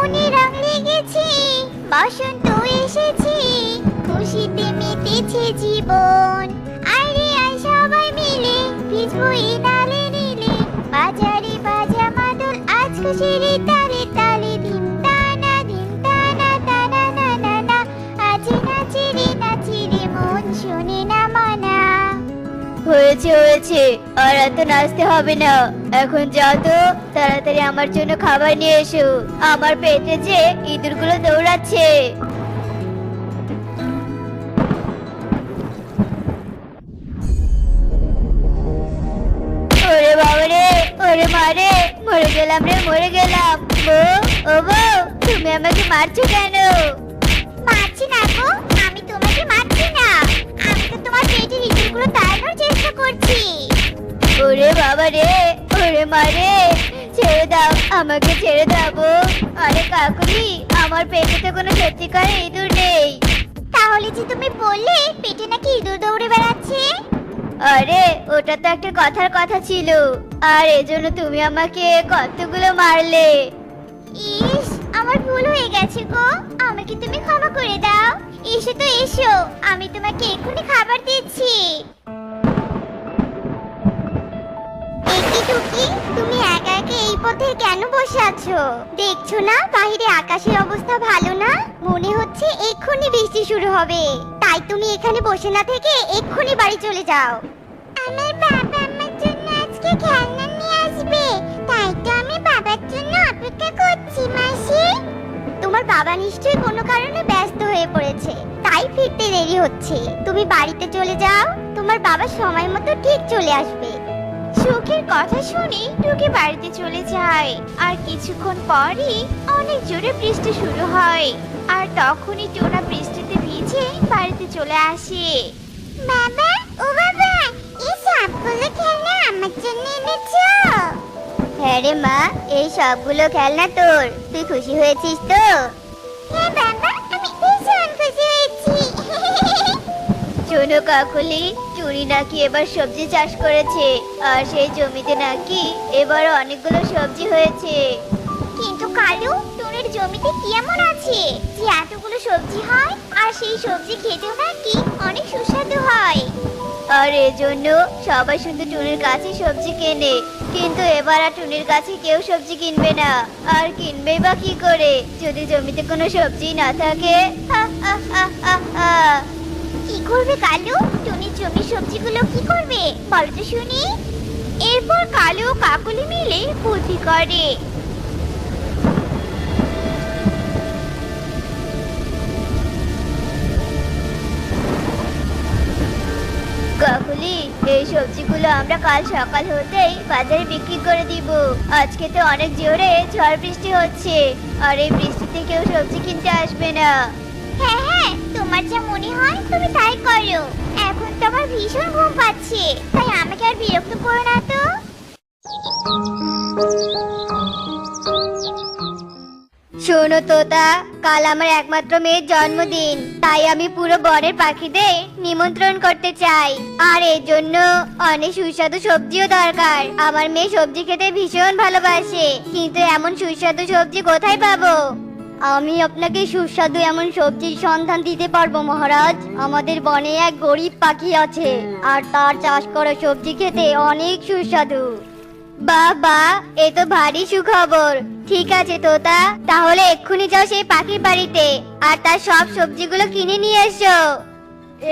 মনে রং লেগেছে, বসন্ত এসেছে, খুশিতে মেতেছে জীবন। আরে আয় সবাই মিলে ভিজবো এই নালে নীলে, বাজারে বাজা মাদল আজ খুশির তালে তালে, ধিম টানা টানা না না না, আজ নাচি রে মন শোনে না মানা। হয়েছে হয়েছে, আর এত নাচতে হবে না। এখন যাও তো, তাড়াতাড়ি আমার জন্য খাবার নিয়ে এসো। আমার পেটে যে ইঁদুরগুলো দৌড়াচ্ছে। ওরে বাবারে, ওরে মারে, মরে গেলাম রে, মরে গেলাম। বউ, ও বউ, তুমি আমাকে মারছো কেন? মারছি না গো, আমি তোমাকে মারছি না, আমি তো তোমার পেটের ইঁদুরগুলো তাড়ানোর চেষ্টা করছি। ওরে বাবা রে, ওরে মারে, ছেড়ে দাও, আমাকে ছেড়ে দাও বউ। আরে কাকুলি, আমার পেটে তো কোনো সত্যিকার ইঁদুর নেই। তাহলে যে তুমি বললে পেটে নাকি ইঁদুর দৌড়ে বেড়াচ্ছে। আরে ওটা তো একটা কথার কথা ছিল, আর এজন্য তুমি আমাকে কতগুলো মারলে। ইস, আমার ভুল হয়ে গেছে গো, আমাকে তুমি ক্ষমা করে দাও। এসো তো এসো, আমি তোমাকে এক্ষুনি খাবার দিচ্ছি। একি টুকি, তুমি একা একা এই পথে কেন বসে আছো? দেখছো না বাইরে আকাশের অবস্থা ভালো না, মনে হচ্ছে এক্ষুনি বৃষ্টি শুরু হবে। তাই তুমি এখানে বসে না থেকে এক্ষুনি বাড়ি চলে যাও। আমার বাবা আমার জন্য আজকে খেলনা নিয়ে আসবে, তাই তো আমি বাবার জন্য অপেক্ষা করছি মাসি। তোমার বাবা নিশ্চয়ই কোনো কারণে ব্যস্ত হয়ে পড়েছে, তাই ফিরতে দেরি হচ্ছে। তুমি বাড়িতে চলে যাও, তোমার বাবা সময় মতো ঠিক চলে আসবে। সুখের কথা শুনে টুকি বাড়িতে চলে যায়, আর কিছুক্ষণ পরই অনেক জোরে বৃষ্টি শুরু হয়। আর তখনই টোনা বৃষ্টিতে ভিজে বাড়িতে চলে আসে। বাবা, ও বাবা, এই সবগুলো খেলনা আমার জন্য এনেছো? হ্যাঁ রে মা, এই সবগুলো খেলনা তোর। তুই খুশি হয়েছিস তো? হ্যাঁ বাবা, আমি ভীষণ খুশি হয়েছি। শোনো কাকুলি, চুরি নাকি এবার সবজি চাষ করেছে, আর সেই জমিতে নাকি এবার অনেকগুলো সবজি হয়েছে। কিন্তু কালু, টুনির জমিতে কি এমন আছে যে এতগুলো সবজি হয়, আর সেই সবজি খেতেও নাকি অনেক সুস্বাদু হয়? আর এজন্য সবাই শুধু টুনির কাছে সবজি কেনে, কিন্তু এবার আর টুনির কাছে কেউ সবজি কিনবে না। আর কিনবেই বা কি করে যদি জমিতে কোনো সবজি না থাকে? হা হা হা হা হা। কি করবে কালু? টুনির জমির সবজিগুলো কি করবে বলো তো শুনি। এরপর কালু ও কাকুলি মিলে বুদ্ধি করে। কাকুলি, এই সবজিগুলো আমরা কাল সকাল হতেই বাজারে বিক্রি করে দিব। আজকে তো অনেক জোরে ঝড় বৃষ্টি হচ্ছে, আর এই বৃষ্টিতে কেউ সবজি কিনতে আসবে না। হ্যাঁ হ্যাঁ, তোমার যা মনে হয় তুমি তাই করো। এখন তো আমার ভীষণ ঘুম পাচ্ছে, তাই আমাকে আর বিরক্ত করো না তো। শোনো তোতা, কাল আমার একমাত্র মেয়ের জন্মদিন, তাই আমি পুরো বনের পাখিদের নিমন্ত্রণ করতে চাই। আর এর জন্য অনেক সুস্বাদু সবজিও দরকার। আমার মেয়ে সবজি খেতে ভীষণ ভালোবাসে, কিন্তু এমন সুস্বাদু সবজি কোথায় পাবো? আমি আপনাকে সুস্বাদু এমন সবজির সন্ধান দিতে পারবো মহারাজ। আমাদের বনে এক গরিব পাখি আছে, আর তার চাষ করা সবজি খেতে অনেক সুস্বাদু। বাহ বাহ, এ তো ভারী সুখবর। ঠিক আছে তোতা, তাহলে এক্ষুনি যাও সেই পাখির বাড়িতে, আর তার সব সবজিগুলো কিনে নিয়ে এসো।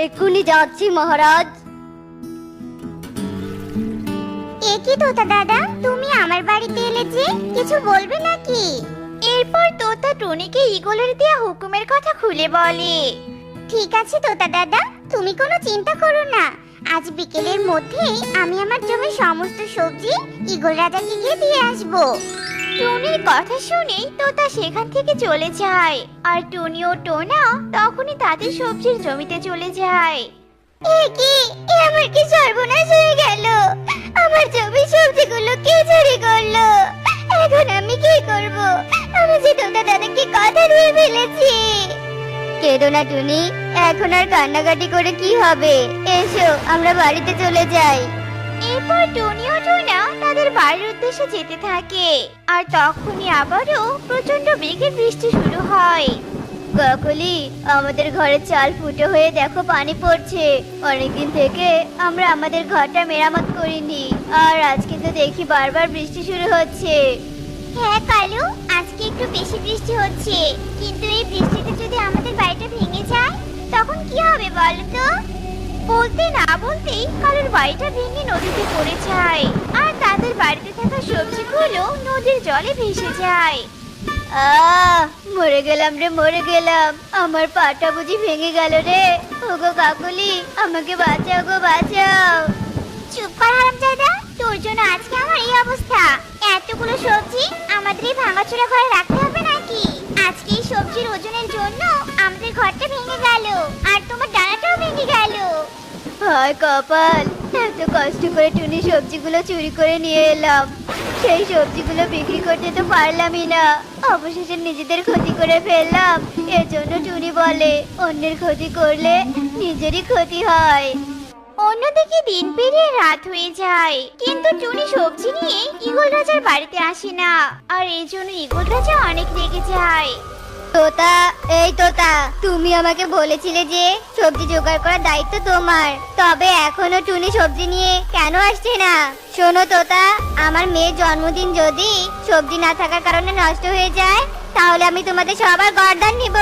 এক্ষুনি যাচ্ছি মহারাজ। এ কি তোতা দাদা, তুমি আমার বাড়িতে এলে যে, কিছু বলবে নাকি? এরপর তোতা টুনিকে ঈগলের দেয়া হুকুমের কথা খুলে বলে। ঠিক আছে তোতা দাদা, তুমি কোনো চিন্তা করো না, আজ বিকেলের মধ্যেই আমি আমার জমির সমস্ত সবজি ঈগল রাজাকে গিয়ে দিয়ে আসবো। টুনির কথা শুনে তোতা সেখান থেকে চলে যায়, আর টুনি ও টোনা তখনই তাদের সবজির জমিতে চলে যায়। আমার কি সর্বনাশ হয়ে গেল! আমার জমির সবজিগুলো কে চুরি করলো? এখন আমি কি করব? আমি যে তোতা দাদাকে কথা দিয়ে ফেলেছি। কেঁদো না টুনি, এখন আর কান্নাকাটি করে কি হবে? এসো আমরা বাড়িতে চলে যাই। এরপর টুনি ও টুনা তাদের বাড়ির উদ্দেশ্যে যেতে থাকে আর তখনই আবারও প্রচন্ড বেগে বৃষ্টি শুরু হয়। কাকলি, আমাদের ঘরের চাল ফুটো হয়ে দেখো পানি পড়ছে। অনেকদিন থেকে আমরা আমাদের ঘরটা মেরামত করিনি, আর আজকে তো দেখি বারবার বৃষ্টি শুরু হচ্ছে। হ্যাঁ কালু, আজকে একটু বেশি বৃষ্টি হচ্ছে, কিন্তু এই বৃষ্টিতে যদি আমাদের বাড়িটা ভেঙে যায় তখন কি হবে বলো তো? বলতে না বলতেই কালুর বাড়িটা ভেঙে নদীতে পড়ে যায় আর তাদের বাড়িতে থাকা সবজিগুলো নদীর জলে ভেসে যায়। মরে গেলাম রে, মরে গেলাম। আমার পাটা বুঝি ভেঙে গেল রে। ওগো কাকলি, আমাকে বাঁচাও গো, বাঁচাও। চুপ কর হারামজাদা, তোর জন্য আজকে আমার এই অবস্থা। এতগুলো সবজি আমাদের এই ভাঙাচোরা ঘরে রাখতে হবে নাকি? আজকে এই সবজির ওজনের জন্য আমাদের ঘরটা ভেঙে গেল আর তোমার ডানাটাও ভেঙে গেল। হায় কপাল, এত কষ্ট করে টুনি সবজিগুলো চুরি করে নিয়ে এলাম, সেই সবজিগুলো বিক্রি করতে তো পারলামই না। অবশেষে নিজেদের ক্ষতি করে ফেললাম। এর জন্য টুনি বলে, অন্যের ক্ষতি করলে নিজেরই ক্ষতি হয়। অন্যদিকে দিন পেরিয়ে রাত হয়ে যায়, কিন্তু টুনি সবজি নিয়ে ঈগল রাজার বাড়িতে আসে না, আর এই জন্য ঈগল রাজা অনেক রেগে যায়। তোতা, এই তোতা, তুমি আমাকে বলেছিলে যে সবজি জোগাড় করার দায়িত্ব তোমার, তবে এখনো টুনি সবজি নিয়ে কেন আসছে না? শোনো তোতা, আমার মেয়ের জন্মদিন যদি সবজি না থাকার কারণে নষ্ট হয়ে যায়, তাহলে আমি তোমাদের সবার গর্দান নিব।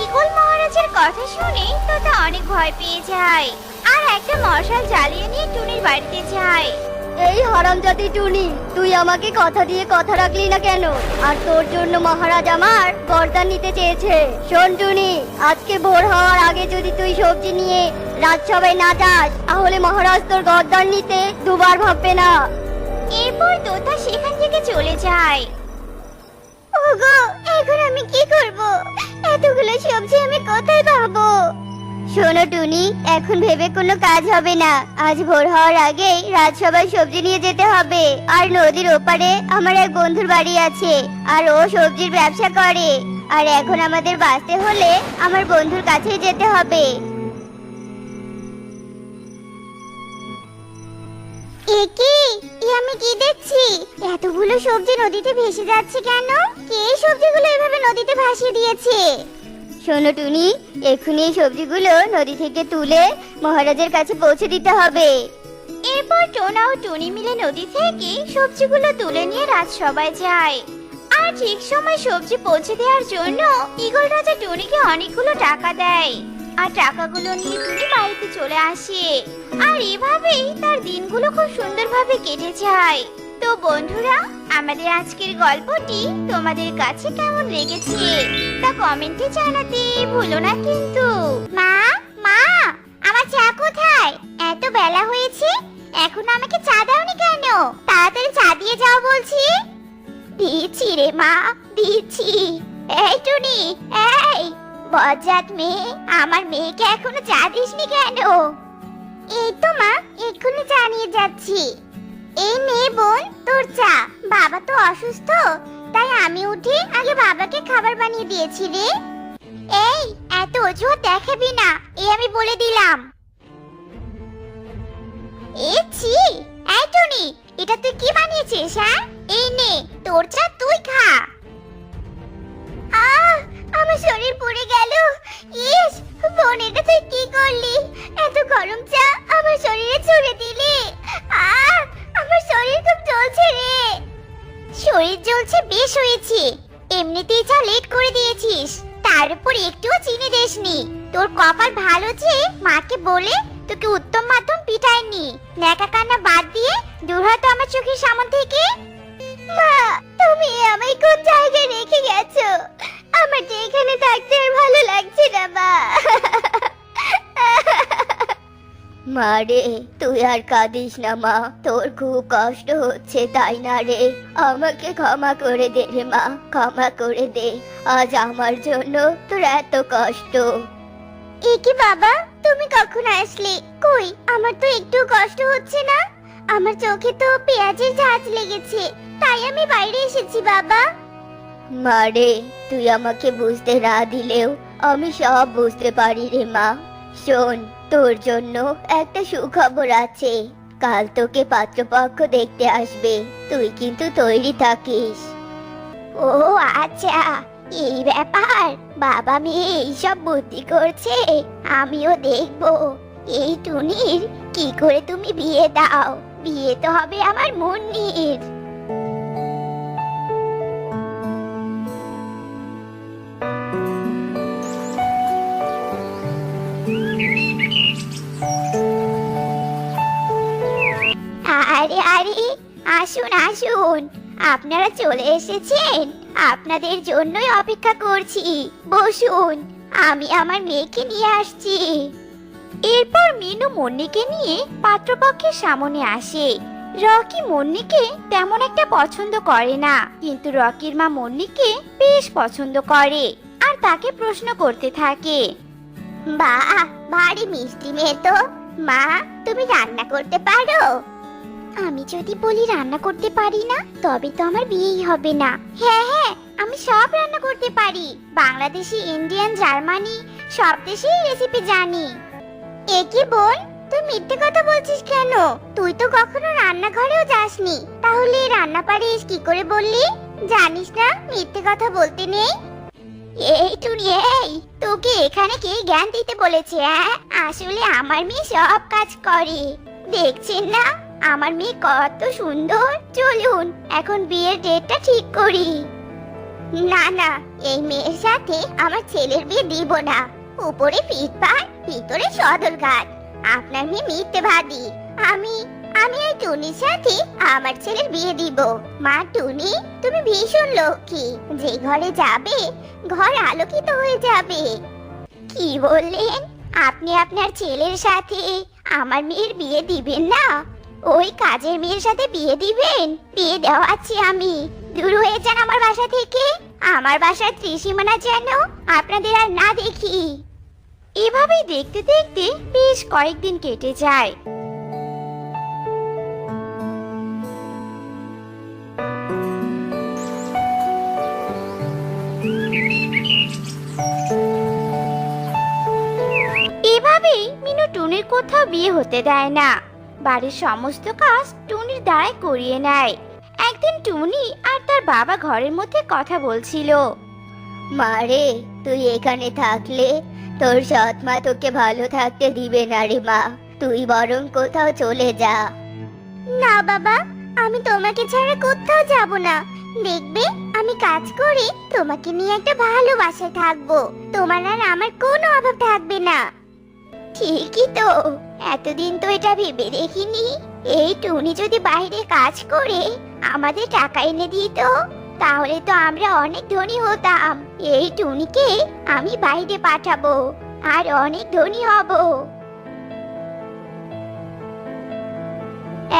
ঈগল মহারাজের কথা শুনে তোতা অনেক ভয় পেয়ে যায় আর একটা মশাল জ্বালিয়ে নিয়ে টুনির বাড়িতে যায়। এই হারামজাদি টুনি, তুই আমাকে কথা দিয়ে কথা রাখলি না কেন? আর তোর জন্য মহারাজ আমার গর্দান নিতে চেয়েছে। শোন টুনি, আজকে ভোর হওয়ার আগে যদি তুই সবজি নিয়ে রাজসভায় না যাস, তাহলে মহারাজ তোর গর্দান নিতে দুবার ভাববে না। এরপর তোতা সেখান থেকে চলে যায়। ওগো, এখন আমি কি করব? এতগুলো সবজি আমি কোথায় পাবো? শোনো টুনি, এখন ভেবে কোনো কাজ হবে না। আজ ভোর হওয়ার আগেই রাজসভায় সবজি নিয়ে যেতে হবে। আর নদীর ওপারে আমার এক বন্ধুর বাড়ি আছে, আর ও সবজির ব্যবসা করে। আর এখন আমাদের বাঁচতে হলে আমার বন্ধুর কাছেই যেতে হবে। আমি কি দেখছি? এতগুলো সবজি নদীতে ভেসে যাচ্ছে কেন? কে এই সবজিগুলো এভাবে নদীতে ভাসিয়ে দিয়েছে? শোনো টুনি, এক্ষুনি এই সবজিগুলো নদী থেকে তুলে মহারাজের কাছে পৌঁছে দিতে হবে। এরপর টোনা ও টুনি মিলে নদী থেকে সবজিগুলো তুলে নিয়ে রাজসভায় যায়। আর ঠিক সময় সবজি পৌঁছে দেওয়ার জন্য ঈগল রাজা টুনিকে অনেকগুলো টাকা দেয়। আর টাকাগুলো নিয়ে টুনি বাড়িতে চলে আসে। আর এভাবেই তার দিনগুলো খুব সুন্দরভাবে কেটে যায়। তো বন্ধুরা, আমাদের আজকের গল্পটি তোমাদের কাছে কেমন লেগেছে তা কমেন্টে জানাতে ভুলো না কিন্তু। মা, মা, আমার চা কোথায়? এত বেলা হয়েছে, এখন আমাকে চা দাওনি কেন? তাড়াতাড়ি চা দিয়ে যাও বলছি। দিচ্ছি রে মা, দিচ্ছি। এই টুনি, এই বজ্জাত মেয়ে, আমার মেয়েকে এখনো চা দিসনি কেন? এই তো মা, এক্ষুনি চা নিয়ে যাচ্ছি। এই নে বোন, তোর চা। বাবা তো অসুস্থ, তাই আমি উঠে আগে বাবাকে খাবার বানিয়ে দিয়েছি রে। এই, এত অজুহাত দেখাবি না, এই আমি বলে দিলাম। ছি, এই টুনি, এটা তুই কি বানিয়েছিস? হ্যাঁ, এই নে তোর চা, তুই খা। আমার শরীর পুড়ে গেল। ইস, বোন, এটা তুই কি করলি? এত গরম চা আমার শরীরে ছুঁড়ে দিলি। আমার শরীর খুব জ্বলছে রে। শরীর জ্বলছে বেশ হয়েছে, এমনিতেই চা লেট করে দিয়েছিস, তার উপর একটুও চিনি দেসনি। তোর কপাল ভালো যে মাকে বলে তোকে উত্তম মাধ্যম পিটায়নি। ন্যাকা কান্না বাদ দিয়ে দূর হতো আমার চোখের সামনে থেকে। মা, তুমি আমায় কোন জায়গায় রেখে গেছো? আমার যে এখানে থাকতে আর ভালো লাগছে না মা। মা রে, তুই আর কাঁদিস না মা, তোর খুব কষ্ট হচ্ছে তাই না রে? আমাকে ক্ষমা করে দে রে মা, ক্ষমা করে দে। আজ আমার জন্য তোর এত কষ্ট। একি বাবা, তুমি কখন আসলে? কই, আমার তো একটু কষ্ট হচ্ছে না। আমার চোখে তো পেঁয়াজের ঝাঁজ লেগেছে, তাই আমি বাইরে এসেছি বাবা। মা রে, তুই আমাকে বুঝতে না দিলেও আমি সব বুঝতে পারি রে মা। শোন, তোর জন্য একটা সুখবর আছে। কাল তোকে পাত্রপক্ষ দেখতে আসবে, তুই কিন্তু তৈরি থাকিস। ও আচ্ছা, এই ব্যাপার। বাবা মেয়ে এইসব বুদ্ধি করছে, আমিও দেখবো। এই টুনির কি করে তুমি বিয়ে দাও? বিয়ে তো হবে আমার মুন্নির। আরে আরে, আসুন আসুন, আপনারা চলে এসেছেন। আপনাদের জন্যই অপেক্ষা করছি। বসুন, আমি আমার মেয়েকে নিয়ে আসছি। এরপর মিনু মুন্নিকে নিয়ে পাত্রপক্ষের সামনে আসে। রকি মুন্নিকে তেমন একটা পছন্দ করে না, কিন্তু রকির মা মুন্নিকে বেশ পছন্দ করে আর তাকে প্রশ্ন করতে থাকে। বাহ, ভারী মিষ্টি মেয়ে তো। মা, তুমি রান্না করতে পারো? আমি যদি বলি রান্না করতে পারি না, তবে তো আমার বিয়েই হবে না। হ্যাঁ হ্যাঁ, আমি সব রান্না করতে পারি। বাংলাদেশি, ইন্ডিয়ান, জার্মানি সব দেশেই রেসিপি জানি। এ কি বোন, তুই মিথ্যে কথা বলছিস কেন? তুই তো কখনো রান্নাঘরেও যাসনি, তাহলে রান্না পারিস কি করে বললি? জানিস না মিথ্যে কথা বলতে নেই। এই টুনি, এই তোকে এখানে কে জ্ঞান দিতে বলেছে? আসলে আমার মেয়ে সব কাজ করে। দেখছেন না আমার মেয়ে কত সুন্দর। চলুন এখন বিয়ের ডেটটা ঠিক করি। না না, এই মেয়ের সাথে আমার ছেলের বিয়ে দিব না। উপরে ফিটপাট, ভিতরে সদরঘাট। আপনার মেয়ে মিথ্যেবাদী। আমি আমি এই টুনির সাথে আমার ছেলের বিয়ে দিব। মা টুনি, তুমি ভীষণ লক্ষ্মী। যে ঘরে যাবে ঘর আলোকিত হয়ে যাবে। কি বললেন? আপনি আপনার ছেলের সাথে আমার মেয়ের বিয়ে দিবেন না? ওই কাজের মেয়ের সাথে বিয়ে দিবেন? বিয়ে দেওয়াচ্ছি আমি। দূর হয়ে যান আমার বাসা থেকে। আমার বাসার ত্রিসীমানা যেন আপনাদের আর না দেখি। এভাবেই দেখতে দেখতে বেশ কয়েকদিন কেটে যায়। এভাবেই মিনু টুনির কোথাও বিয়ে হতে দেয় না। বাড়ির সমস্ত কাজ টুনির দ্বারাই করিয়ে নেয়। একদিন টুনি আর তার বাবা ঘরের মধ্যে কথা বলছিল। মারে, তুই এখানে থাকলে তোর সৎ মা তোকে ভালো থাকতে দিবে না রে মা। তুই বরং কোথাও চলে যা। না বাবা, আমি তোমাকে ছাড়া কোথাও যাব না। দেখবে আমি কাজ করে তোমাকে নিয়ে একটা ভালো বাসায় থাকবো। তোমার আর আমার কোনো অভাব থাকবে না। ঠিকই তো, এতদিন তো এটা ভেবে দেখিনি। এই টুনি যদি বাইরে কাজ করে আমাদের টাকা এনে দিত, তাহলে তো আমরা অনেক ধনী হতাম। এই টুনিকে আমি বাইরে পাঠাবো আর অনেক ধনী হব।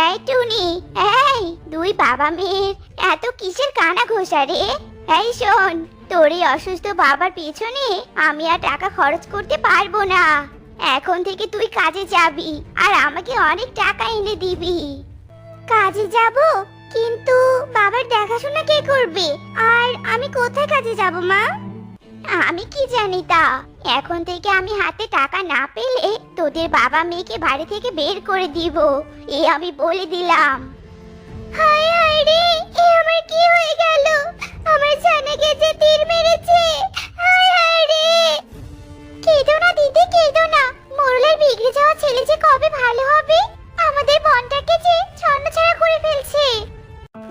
এই টুনি, এই দুই বাবা মেয়ের এত কিসের কানা ঘোষা রে? এই শোন, তোর এই অসুস্থ বাবার পেছনে আমি আর টাকা খরচ করতে পারবো না। এখন থেকে তুই কাজে যাবি আর আমাকে অনেক টাকা এনে দিবি। কাজে যাব? কিন্তু বাবার দেখাশোনা কে করবে? আর আমি কোথায় কাজে যাব মা? আমি কি জানি তা। এখন থেকে আমি হাতে টাকা না পেলে তোদের বাবা মেয়েকে বাড়ি থেকে বের করে দিব, এ আমি বলে দিলাম। হায় হায় রে, এ আমার কি হয়ে গেল? আমার জানাকে যে তীর মেরেছে। হায় হায় রে। কেঁদো না দিদি, কেঁদো না। মোরলের বিগড়ে যাওয়া ছেলে যে কবে ভালো হবে? আমাদের বনটাকে যে ছন্নছাড়া করে ফেলছে।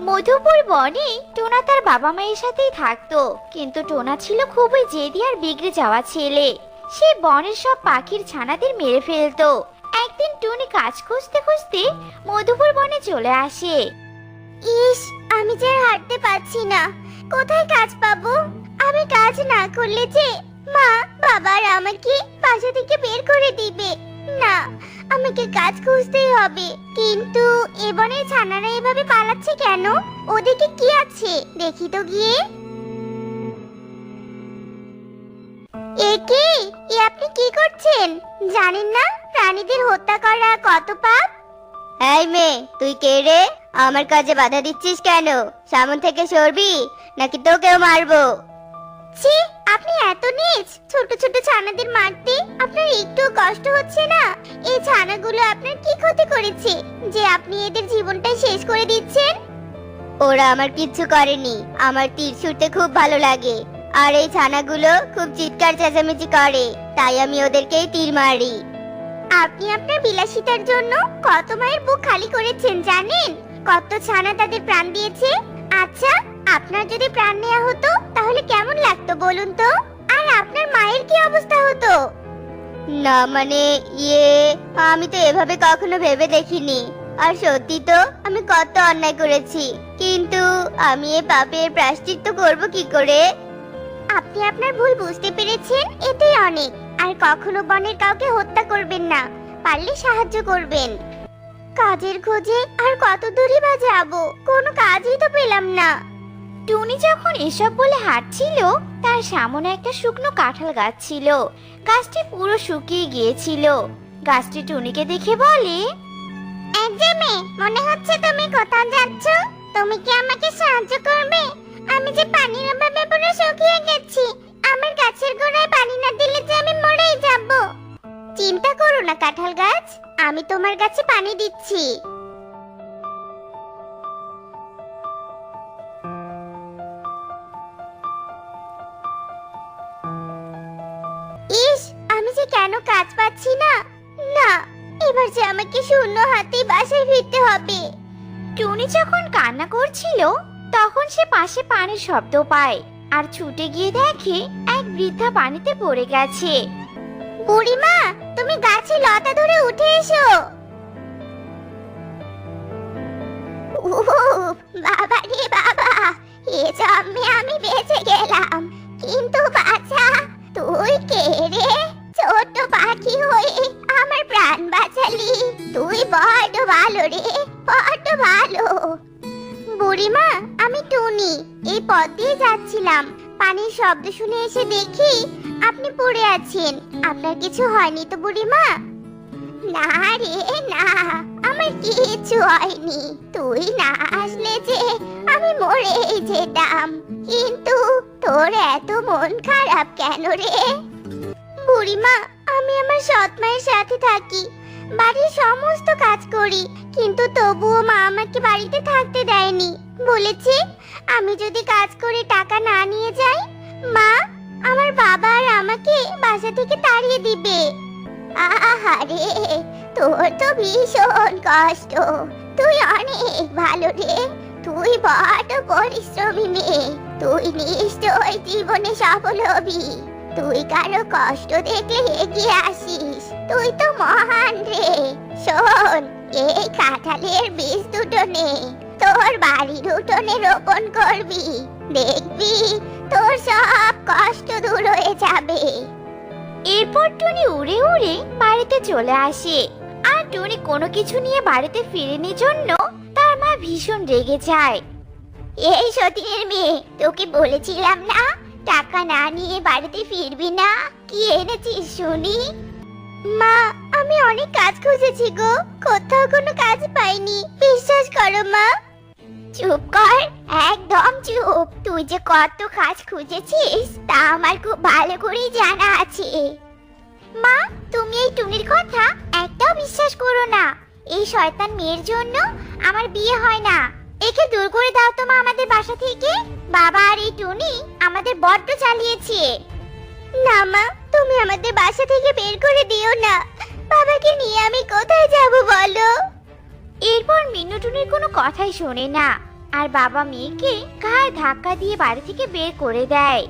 মধুপুর বনে টোনা তার বাবা মায়ের সাথেই থাকতো, কিন্তু টোনা ছিল খুবই জেদি আর বিগড়ে যাওয়া ছেলে। সে বনের সব পাখির ছানাদের মেরে ফেলতো। একদিন টুনি কাজ খুঁজতে খুঁজতে মধুপুর বনে চলে আসে। ইস, আমি যে আর হাঁটতে পারছি না। কোথায় কাজ পাবো? আমি কাজ না করলে যে মা বাবা আর আমাকে বাসা থেকে বের করে দিবে। না, আমাকে কাজ খুঁজতেই হবে। কিন্তু এ বনের ছানারা এভাবে পালাচ্ছে কেন? ওদিকে কি আছে দেখি তো গিয়ে। একে, এ আপনি কি করছেন? জানেন না প্রাণীদের হত্যা করা কত পাপ? এই মেয়ে, তুই কে রে? আমার কাজে বাধা দিচ্ছিস কেন? সামন থেকে সরবি নাকি তোকেও মারবো? ছি, আপনি এত নীচ, ছোট ছোট ছানাদের মারতে আপনার একটু কষ্ট হচ্ছে না? এই ছানাগুলো আপনার কি ক্ষতি করেছে যে আপনি এদের জীবনটাই শেষ করে দিচ্ছেন? ওরা আমার কিচ্ছু করেনি, আমার তীর ছুটতে খুব ভালো লাগে। আর এই ছানাগুলো খুব চিৎকার চেঁচামেচি করে, তাই আমি ওদেরকেই তীর মারি। আপনি আপনার বিলাসিতার জন্য কত মায়ের বুক খালি করেছেন জানেন? কত ছানা তাদের প্রাণ দিয়েছে। আচ্ছা, আপনার যদি প্রাণ নেওয়া হতো তাহলে কেমন লাগতো বলুন তো? আর আপনার মায়ের কি অবস্থা হতো? না মানে আমি তো এভাবে কখনো ভেবে দেখিনি। আর সত্যি তো আমি কত অন্যায় করেছি, কিন্তু আমি এই পাপের প্রায়শ্চিত্ত করব কি করে? আপনি আপনার ভুল বুঝতে পেরেছেন, এটাই অনেক। আর কখনো বনের কাউকে হত্যা করবেন না, পারলে সাহায্য করবেন। কাজের খোঁজে আর কত দূরই বা যাবো, কোনো কাজই তো পেলাম না। টুনি যখন এসব বলে হাঁটছিল, তার সামনে একটা শুকনো কাঁঠাল গাছ ছিল। গাছটি পুরো শুকিয়ে গিয়েছিল। গাছটি টুনিকে দেখে বলে, এই যে মেয়ে, মনে হচ্ছে তুমি কোথাও যাচ্ছ। তুমি কি আমাকে সাহায্য করবে? আমি যে পানির অভাবে পুরো শুকিয়ে গেছি। আমার গাছের গোড়ায় পানি না দিলে যে আমি মরেই যাব। চিন্তা করো না কাঁঠাল গাছ, আমি তোমার গাছে পানি দিচ্ছি। ইস, আমি যে কেন কাজ পাচ্ছি না। না, এবার যে আমাকে শূন্য হাতেই বাসায় ফিরতে হবে। টুনি যখন কান্না করছিল, তখন সে পাশে পানির শব্দ পায় আর ছুটে গিয়ে দেখে এক বৃদ্ধা পানিতে পড়ে গেছে। বুড়িমা, তুমি গাছে লতা ধরে উঠে এসো। উফ, বাবা রে বাবা, এ জন্মে আমি বেঁচে গেলাম। কিন্তু বাছা, তুই কে রে? ছোট পাখি হয়ে আমার প্রাণ বাঁচালি। তুই বড্ড ভালো রে, বড্ড ভালো। বুড়িমা, আমি টুনি। এই পথ দিয়ে যাচ্ছিলাম, পানির শব্দ শুনে এসে দেখি আপনি পড়ে আছেন। আপনার কিছু হয়নি তো বুড়িমা? না রে না, আমার কিছু হয়নি। তুই না আসলে যে আমি মরেই যেতাম। কিন্তু তোর এত মন খারাপ কেন রে? বুড়িমা, আমি আমার সৎ মায়ের সাথে থাকি, বাড়ির সমস্ত কাজ করি, কিন্তু তবুও মা আমাকে বাড়িতে থাকতে দেয়নি। বলেছে আমি যদি কাজ করে টাকা না নিয়ে যাই, মা আমার বাবা আর আমাকে বাসা থেকে তাড়িয়ে দিবে। আহারে, তোর তো ভীষণ কষ্ট। তুই অনেক ভালো রে, তুই বড় পরিশ্রমী মেয়ে। তুই নিশ্চয় জীবনে সফল হবি। তুই কারো কষ্ট দেখলে এগিয়ে আসিস, তুই তো মহান রে। শোন, এই কাঁঠালের বীজ দুটো নে, তোর বাড়ির উঠোনে রোপণ করবি। দেখবি তোর সব কষ্ট দূর হয়ে যাবে। এরপর টুনি উড়ে উড়ে বাড়িতে চলে আসে। আর টুনি কোনো কিছু নিয়ে বাড়িতে ফিরেনি জন্য তার মা ভীষণ রেগে যায়। এই সতীনের মেয়ে, তোকে বলেছিলাম না টাকা না নিয়ে বাড়িতে ফিরবি না। কি এনেছিস শুনি? মা, আমি অনেক কাজ খুঁজেছি গো, কোথাও কোনো কাজ পাইনি। বিশ্বাস করো মা। চুপ কর, একদম চুপ। তুই যে কত কাজ খুঁজেছিস তা আমার খুব ভালো করেই জানা আছে। মা, তুমি এই টুনির কথা একটাও বিশ্বাস করো না। এই শয়তান মেয়ের জন্য আমার বিয়ে হয় না। একে দূর করে দাও তো মা আমাদের বাসা থেকে। বাবা আর এই টুনি আমাদের বড্ড চালিয়েছে। না মা, তুমি আমাদের বাসা থেকে বের করে দিও না। বাবাকে নিয়ে আমি কোথায় যাব বলো? এরপর মিনু টুনির কোনো কথাই শোনে না, আর বাবা মেয়েকে গায়ে ধাক্কা দিয়ে বাড়ি থেকে বের করে দেয়।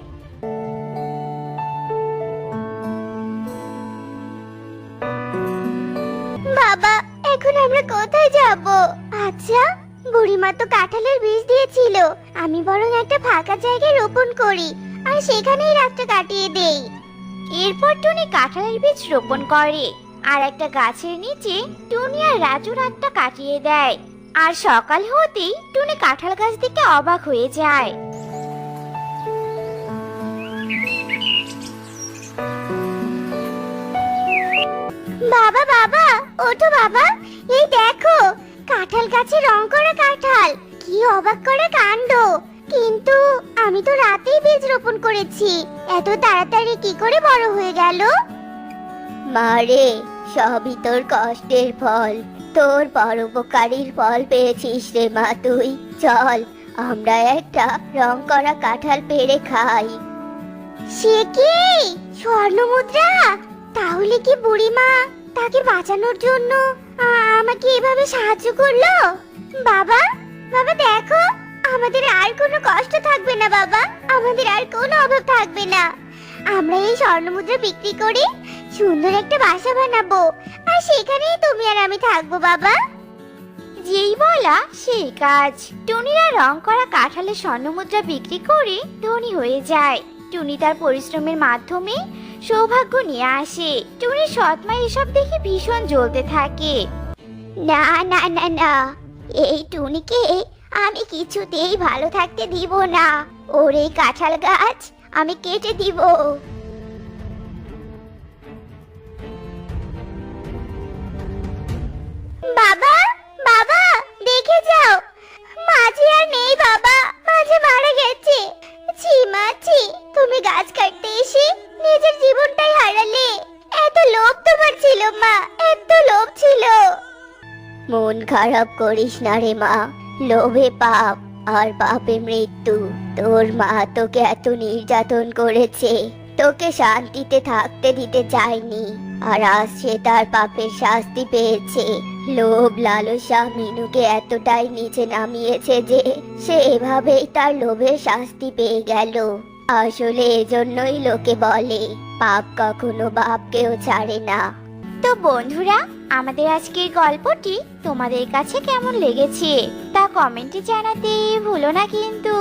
বাবা, এখন আমরা কোথায় যাব? আচ্ছা, বুড়িমা তো কাঁঠালের বীজ দিয়েছিল। আমি বরং একটা ফাঁকা জায়গায় রোপণ করি আর সেখানেই রাতটা কাটিয়ে দেই। এরপর টুনি কাঁঠালের বীজ রোপণ করে, আর একটা গাছের নিচে টুনি আর রাজু রাতটা কাটিয়ে দেয়। আর সকাল হতেই টুনি কাঁঠাল গাছ দেখে অবাক হয়ে যায়। বাবা বাবা, ওঠো বাবা, এই দেখো কাঁঠাল গাছে রং করা কাঁঠাল। কি অবাক করা কাণ্ড! কিন্তু আমি তো রাতেই বীজ রোপণ করেছি, এত তাড়াতাড়ি কি করে বড় হয়ে গেল? মারে, সবই তোর কষ্টের ফল। তোর পরোপকারীর ফল পেয়েছিস রে মা তুই। চল, আমরা একটা রং করা কাঁঠাল পেড়ে খাই। সে কি স্বর্ণমুদ্রা? তাহলে কি বুড়িমা তাকে বাঁচানোর জন্য আমাকে এভাবে সাহায্য করলো? বাবা, বাবা দেখো, আমাদের আর কোনো কষ্ট থাকবে না বাবা, আমাদের আর কোনো অভাব থাকবে না। আমরা এই স্বর্ণমুদ্রা বিক্রি করে সুন্দর একটা বাসা বানাবো, আর সেখানেই তুমি আর আমি থাকবো বাবা। যেই বলা সেই কাজ। টুনিরা রং করা কাঁঠালের স্বর্ণমুদ্রা বিক্রি করে ধনী হয়ে যায়। টুনি তার পরিশ্রমের মাধ্যমে সৌভাগ্য নিয়ে আসে। টুনির সৎমা এসব দেখে ভীষণ জ্বলতে থাকে। না না না না, এই টুনিকে আমি কিছুতেই ভালো থাকতে দিব না। ওর এই কাঁঠাল গাছ আমি কেটে দিব। বাবা, বাবা দেখে যাও, মাঝে আর নেই বাবা, মাঝে মারা গেছে। ছি মা ছি, তুমি গাছ কাটতে এসে নিজের জীবনটাই হারালে। এত লোভ তোমার ছিল মা, এত লোভ ছিল। মন খারাপ করিস না রে মা, লোভে পাপ আর পাপে মৃত্যু। তোর মা তোকে এত নির্যাতন করেছে, তোকে শান্তিতে থাকতে দিতে চায়নি, আর আজ সে তার পাপের শাস্তি পেয়েছে। লোভ লালসা মিনুকে এতটাই নিচে নামিয়েছে যে সে এভাবেই তার লোভের শাস্তি পেয়ে গেল। আসলে এজন্যই লোকে বলে পাপ কখনো বাপকেও ছাড়ে না। তো বন্ধুরা, আমাদের আজকের গল্পটি তোমাদের কাছে কেমন লেগেছে তা কমেন্টে জানাতে ভুলো না কিন্তু।